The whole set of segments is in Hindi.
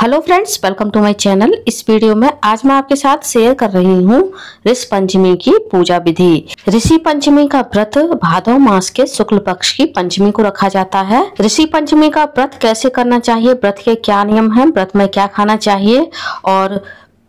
Hello friends, welcome to my channel. इस वीडियो में आज मैं आपके साथ शेयर कर रही हूँ ऋषि पंचमी की पूजा विधि। ऋषि पंचमी का व्रत भादव मास के शुक्ल पक्ष की पंचमी को रखा जाता है। ऋषि पंचमी का व्रत कैसे करना चाहिए, व्रत के क्या नियम हैं, व्रत में क्या खाना चाहिए और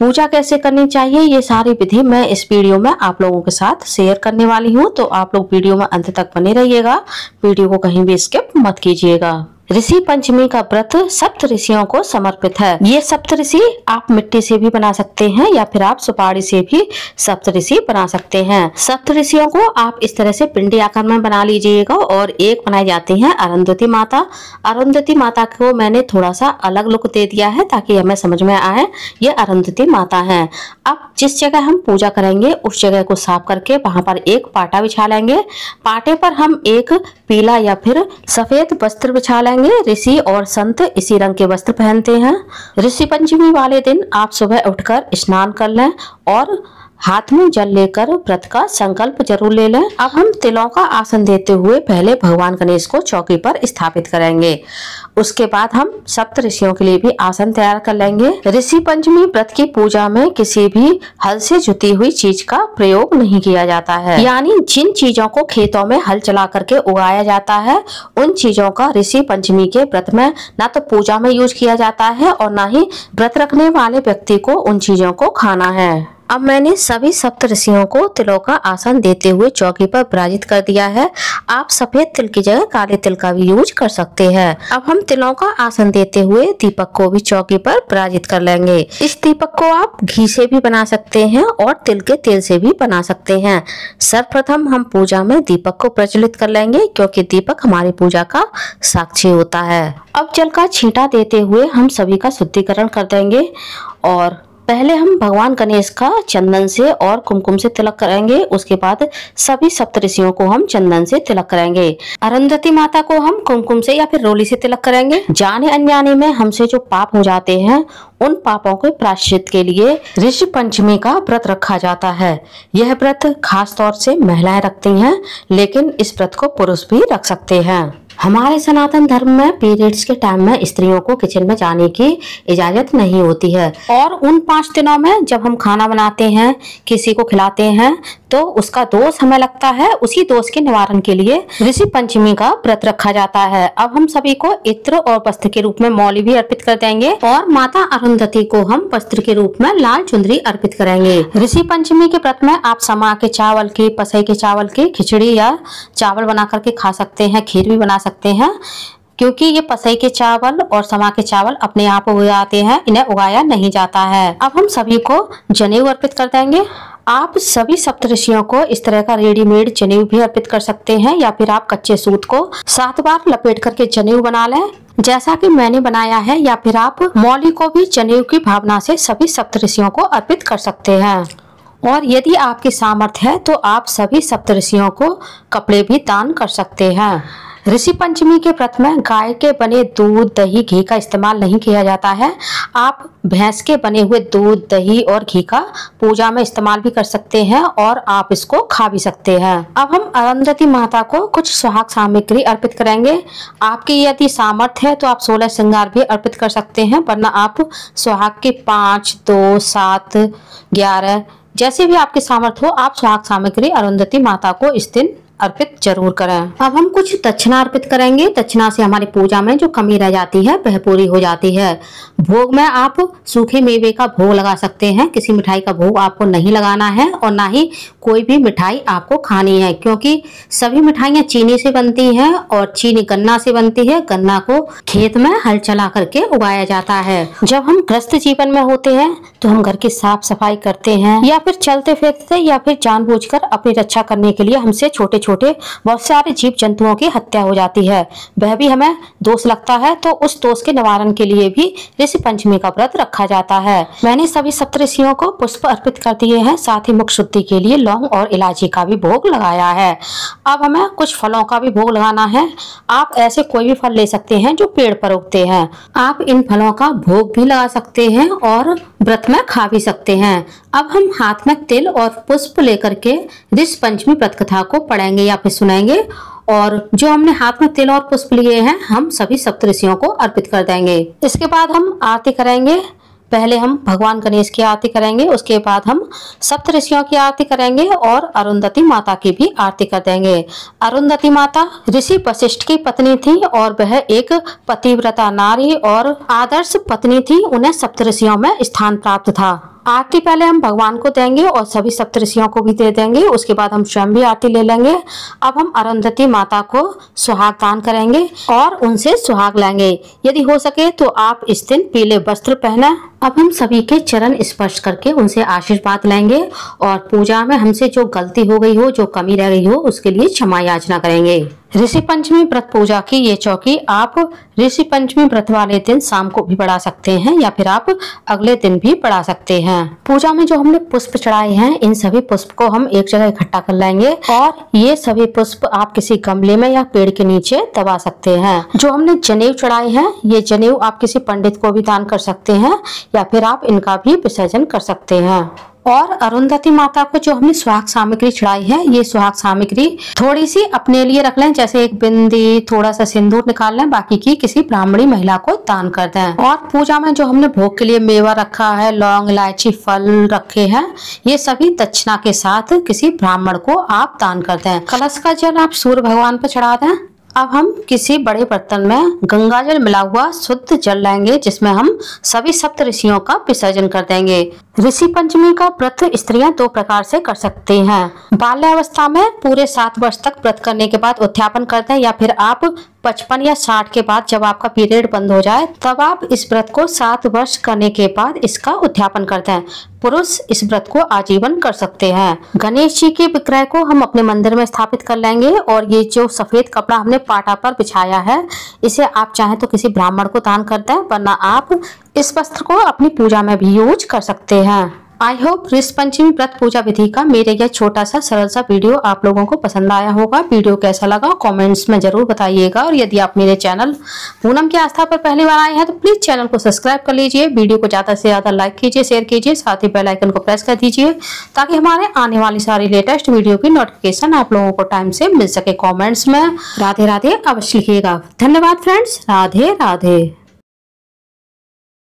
पूजा कैसे करनी चाहिए, ये सारी विधि मैं इस वीडियो में आप लोगों के साथ शेयर करने वाली हूँ। तो आप लोग वीडियो में अंत तक बने रहिएगा, वीडियो को कहीं भी स्किप मत कीजिएगा। ऋषि पंचमी का व्रत सप्त ऋषियों को समर्पित है। ये सप्त ऋषि आप मिट्टी से भी बना सकते हैं या फिर आप सुपारी से भी सप्त ऋषि बना सकते हैं। सप्त ऋषियों को आप इस तरह से पिंडी आकार में बना लीजिएगा। और एक बनाई जाती है अरुंधति माता। अरुंधति माता को मैंने थोड़ा सा अलग लुक दे दिया है ताकि हमें समझ में आए ये अरुंधति माता है। अब जिस जगह हम पूजा करेंगे उस जगह को साफ करके वहां पर एक पाटा बिछा लेंगे। पाटे पर हम एक पीला या फिर सफेद वस्त्र बिछा लेंगे। ऋषि और संत इसी रंग के वस्त्र पहनते हैं। ऋषि पंचमी वाले दिन आप सुबह उठकर स्नान कर लें और हाथ में जल लेकर व्रत का संकल्प जरूर ले लें। अब हम तिलों का आसन देते हुए पहले भगवान गणेश को चौकी पर स्थापित करेंगे। उसके बाद हम सप्त ऋषियों के लिए भी आसन तैयार कर लेंगे। ऋषि पंचमी व्रत की पूजा में किसी भी हल से जुती हुई चीज का प्रयोग नहीं किया जाता है। यानी जिन चीजों को खेतों में हल चला करके उगाया जाता है उन चीजों का ऋषि पंचमी के व्रत में ना तो पूजा में यूज किया जाता है और ना ही व्रत रखने वाले व्यक्ति को उन चीजों को खाना है। अब मैंने सभी सप्त ऋषियों को तिलों का आसन देते हुए चौकी पर विराजित कर दिया है। आप सफेद तिल की जगह काले तिल का भी यूज कर सकते हैं। अब हम तिलों का आसन देते हुए दीपक को भी चौकी पर विराजित कर लेंगे। इस दीपक को आप घी से भी बना सकते हैं और तिल के तेल से भी बना सकते हैं। सर्वप्रथम हम पूजा में दीपक को प्रज्वलित कर लेंगे क्योंकि दीपक हमारी पूजा का साक्षी होता है। अब जल का छींटा देते हुए हम सभी का शुद्धिकरण कर देंगे और पहले हम भगवान गणेश का चंदन से और कुमकुम से तिलक करेंगे। उसके बाद सभी सप्तऋषियों को हम चंदन से तिलक करेंगे। अरुंधति माता को हम कुमकुम से या फिर रोली से तिलक करेंगे। जाने अनजाने में हमसे जो पाप हो जाते हैं उन पापों के प्रायश्चित के लिए ऋषि पंचमी का व्रत रखा जाता है। यह व्रत खास तौर से महिलाएं रखती हैं, लेकिन इस व्रत को पुरुष भी रख सकते हैं। हमारे सनातन धर्म में पीरियड्स के टाइम में स्त्रियों को किचन में जाने की इजाजत नहीं होती है और उन 5 दिनों में जब हम खाना बनाते हैं, किसी को खिलाते हैं तो उसका दोष हमें लगता है। उसी दोष के निवारण के लिए ऋषि पंचमी का व्रत रखा जाता है। अब हम सभी को इत्र और वस्त्र के रूप में मौली भी अर्पित कर देंगे और माता अरुंधति को हम वस्त्र के रूप में लाल चुंदरी अर्पित करेंगे। ऋषि पंचमी के व्रत में आप समा के चावल की, पसई के चावल की खिचड़ी या चावल बना करके खा सकते हैं, खीर भी बना सकते हैं क्योंकि ये पसई के चावल और समा के चावल अपने आप उगाते हैं, इन्हें उगाया नहीं जाता है। अब हम सभी को जनेऊ अर्पित कर देंगे। आप सभी सप्तऋषियों को इस तरह का रेडीमेड जनेऊ भी अर्पित कर सकते हैं या फिर आप कच्चे सूत को 7 बार लपेट करके जनेऊ बना लें जैसा कि मैंने बनाया है, या फिर आप मौली को भी जनेऊ की भावना से सभी सप्तऋषियों को अर्पित कर सकते हैं। और यदि आपकी सामर्थ्य है तो आप सभी सप्तऋषियों को कपड़े भी दान कर सकते हैं। ऋषि पंचमी के व्रत में गाय के बने दूध, दही, घी का इस्तेमाल नहीं किया जाता है। आप भैंस के बने हुए दूध, दही और घी का पूजा में इस्तेमाल भी कर सकते हैं और आप इसको खा भी सकते हैं। अब हम अरुंधति माता को कुछ सुहाग सामग्री अर्पित करेंगे। आपकी यदि सामर्थ्य है तो आप 16 श्रृंगार भी अर्पित कर सकते हैं, वरना आप सुहाग के 5, 2, 7, 11 जैसे भी आपकी सामर्थ्य हो आप सुहाग सामग्री अरुंधति माता को इस दिन अर्पित जरूर करें। अब हम कुछ दक्षिणा अर्पित करेंगे। दक्षिणा से हमारी पूजा में जो कमी रह जाती है वह पूरी हो जाती है। भोग में आप सूखे मेवे का भोग लगा सकते हैं। किसी मिठाई का भोग आपको नहीं लगाना है और ना ही कोई भी मिठाई आपको खानी है क्योंकि सभी मिठाइयाँ चीनी से बनती हैं और चीनी गन्ना से बनती है। गन्ना को खेत में हल चला करके उगाया जाता है। जब हम ग्रस्त जीवन में होते हैं तो हम घर की साफ सफाई करते हैं या फिर चलते फिरते या फिर जानबूझकर अपनी रक्षा करने के लिए हमसे छोटे छोटे बहुत सारे जीव जंतुओं की हत्या हो जाती है, वह भी हमें दोष लगता है। तो उस दोष के निवारण के लिए भी ऋषि पंचमी का व्रत रखा जाता है। मैंने सभी सप्तऋषियों को पुष्प अर्पित कर दिए हैं, साथ ही मुख शुद्धि के लिए लौंग और इलायची का भी भोग लगाया है। अब हमें कुछ फलों का भी भोग लगाना है। आप ऐसे कोई भी फल ले सकते हैं जो पेड़ पर उगते हैं। आप इन फलों का भोग भी लगा सकते हैं और व्रत में खा भी सकते हैं। अब हम हाथ में तिल और पुष्प लेकर के ऋषि पंचमी व्रत कथा को पढ़ेंगे या फिर सुनाएंगे और जो हमने हाथ में तिल और पुष्प लिए हैं हम सभी सप्तऋषियों को अर्पित कर देंगे। इसके बाद हम आरती करेंगे। पहले हम भगवान गणेश की आरती करेंगे, उसके बाद हम सप्तऋषियों की आरती करेंगे और अरुंधति माता की भी आरती कर देंगे। अरुंधति माता ऋषि वशिष्ठ की पत्नी थी और वह एक पतिव्रता नारी और आदर्श पत्नी थी। उन्हें सप्तऋषियों में स्थान प्राप्त था। आरती पहले हम भगवान को देंगे और सभी सप्तऋषियों को भी दे देंगे। उसके बाद हम स्वयं भी आरती ले लेंगे। अब हम अरुंधति माता को सुहाग दान करेंगे और उनसे सुहाग लेंगे। यदि हो सके तो आप इस दिन पीले वस्त्र पहने। अब हम सभी के चरण स्पर्श करके उनसे आशीर्वाद लेंगे और पूजा में हमसे जो गलती हो गई हो, जो कमी रह गई हो, उसके लिए क्षमा याचना करेंगे। ऋषि पंचमी व्रत पूजा की ये चौकी आप ऋषि पंचमी व्रत वाले दिन शाम को भी बढ़ा सकते हैं या फिर आप अगले दिन भी बढ़ा सकते हैं। पूजा में जो हमने पुष्प चढ़ाए हैं इन सभी पुष्प को हम एक जगह इकट्ठा कर लेंगे और ये सभी पुष्प आप किसी गमले में या पेड़ के नीचे दबा सकते हैं। जो हमने जनेऊ चढ़ाए हैं ये जनेऊ आप किसी पंडित को भी दान कर सकते हैं या फिर आप इनका भी विसर्जन कर सकते हैं। और अरुंधति माता को जो हमने सुहाग सामग्री चढ़ाई है ये सुहाग सामग्री थोड़ी सी अपने लिए रख लें, जैसे एक बिंदी, थोड़ा सा सिंदूर निकाल लें, बाकी की किसी ब्राह्मणी महिला को दान कर दें। और पूजा में जो हमने भोग के लिए मेवा रखा है, लौंग, इलायची, फल रखे हैं, ये सभी दक्षिणा के साथ किसी ब्राह्मण को आप दान कर दें। कलश का जल आप सूर्य भगवान पर चढ़ा दें। अब हम किसी बड़े बर्तन में गंगा जल मिला हुआ शुद्ध जल लेंगे जिसमें हम सभी सप्तऋषियों का विसर्जन कर देंगे। ऋषि पंचमी का व्रत स्त्रियां दो प्रकार से कर सकते हैं। बाल्यावस्था में पूरे 7 वर्ष तक व्रत करने के बाद उद्यापन करते हैं या फिर आप 55 या 60 के बाद जब आपका पीरियड बंद हो जाए तब आप इस व्रत को 7 वर्ष करने के बाद इसका उद्यापन करते हैं। पुरुष इस व्रत को आजीवन कर सकते हैं। गणेश जी के विग्रह को हम अपने मंदिर में स्थापित कर लेंगे और ये जो सफेद कपड़ा हमने पाटा पर बिछाया है इसे आप चाहें तो किसी ब्राह्मण को दान कर दें, वरना आप इस वस्त्र को अपनी पूजा में भी यूज कर सकते हैं। आई होप ऋषि पंचमी व्रत पूजा विधि का मेरे यह छोटा सा सरल सा वीडियो आप लोगों को पसंद आया होगा। वीडियो कैसा लगा कमेंट्स में जरूर बताइएगा और यदि आप मेरे चैनल पूनम की आस्था पर पहली बार आए हैं तो प्लीज चैनल को सब्सक्राइब कर लीजिए। वीडियो को ज्यादा से ज्यादा लाइक कीजिए, शेयर कीजिए, साथ ही बेल आइकन को प्रेस कर दीजिए ताकि हमारे आने वाली सारी लेटेस्ट वीडियो की नोटिफिकेशन आप लोगों को टाइम से मिल सके। कॉमेंट्स में राधे राधे अवश्य लिखिएगा। धन्यवाद फ्रेंड्स, राधे राधे।